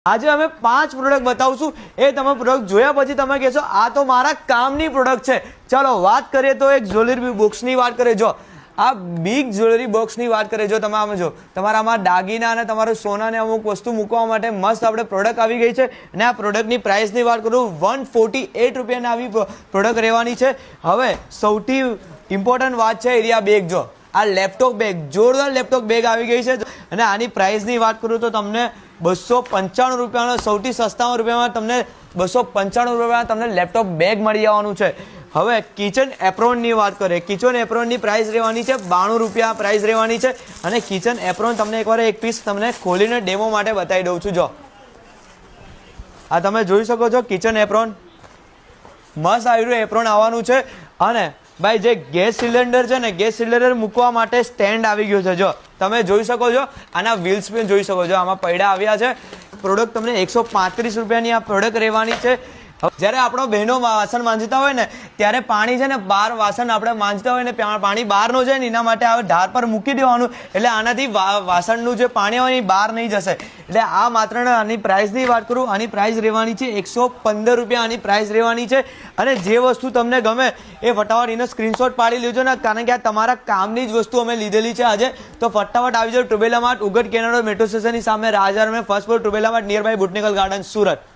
આજે અમે 5 પ્રોડક્ટ બતાવશું એ તમે પ્રોડક્ટ જોયા પછી તમે કહેશો આ તો મારા કામની પ્રોડક્ટ છે। ચલો વાત કરીએ તો એક જ્વેલરી બોક્સની વાત કરીએ। જો આ બિગ જ્વેલરી બોક્સની વાત કરીએ, જો તમે આમ જો તમારામાં દાગીના અને તમારું સોનાને અમુક વસ્તુ મૂકવા માટે મસ્ત આપણે પ્રોડક્ટ આવી ગઈ છે અને આ પ્રોડક્ટની પ્રાઇસની વાત કરું 148 રૂપિયાની આવી પ્રોડક્ટ રહેવાની છે। હવે સૌથી ઇમ્પોર્ટન્ટ વાત છે એરિયા બેગ। જો આ લેપટોપ બેગ, જોરદાર લેપટોપ બેગ આવી ગઈ છે અને આની પ્રાઇસની વાત કરું તો તમને 295 રૂપિયાનો સૌથી સસ્તામાં રૂપિયામાં તમને 295 રૂપિયામાં તમને લેપટોપ બેગ મળી જવાનું છે। હવે કિચન એપ્રોનની વાત કરીએ, કિચન એપ્રોનની પ્રાઇસ રહેવાની છે 92 રૂપિયા પ્રાઇસ રહેવાની છે અને કિચન એપ્રોન તમને એકવાર એક પીસ તમને ખોલીને ડેમો માટે બતાવી દઉં છું। જો આ તમે જોઈ શકો છો કિચન એપ્રોન, મસ્ત આવ્યું એપ્રોન આવવાનું છે અને ભાઈ જે ગેસ સિલિન્ડર છે ને, ગેસ સિલિન્ડર મૂકવા માટે સ્ટેન્ડ આવી ગયું છે। જો તમે જોઈ શકો છો, આના વ્હીલ્સ પણ જોઈ શકો છો, આમાં પૈડા આવ્યા છે। પ્રોડક્ટ તમને 135 રૂપિયાની આ પ્રોડક્ટ રહેવાની છે। જ્યારે આપણો બહેનો વાસણ માંજતા હોય ને ત્યારે પાણી છે ને બહાર વાસણ આપણે માંજતા હોય ને પાણી બહાર ન જાય ને એના માટે આ ઢાર પર મૂકી દેવાનું, એટલે આનાથી વાસણનું જે પાણી હોય એ બહાર નહીં જશે। એટલે આ માત્ર આની પ્રાઇસની વાત કરું, આની પ્રાઇસ રહેવાની છે 115 રૂપિયા આની પ્રાઇસ રહેવાની છે। અને જે વસ્તુ તમને ગમે એ ફટાફટ એનો સ્ક્રીનશોટ પાડી લેજો ને, કારણ કે આ તમારા કામની જ વસ્તુ અમે લીધેલી છે આજે। તો ફટાફટ આવી જાઓ ટ્રુબેલા માર્ટ, ઉગડ કેનારો મેટ્રો સ્ટેશનની સામે, રાજા મેં ફર્સ્ટ ફ્લોર, ટ્રુબેલા mart, near by botanical garden, Surat.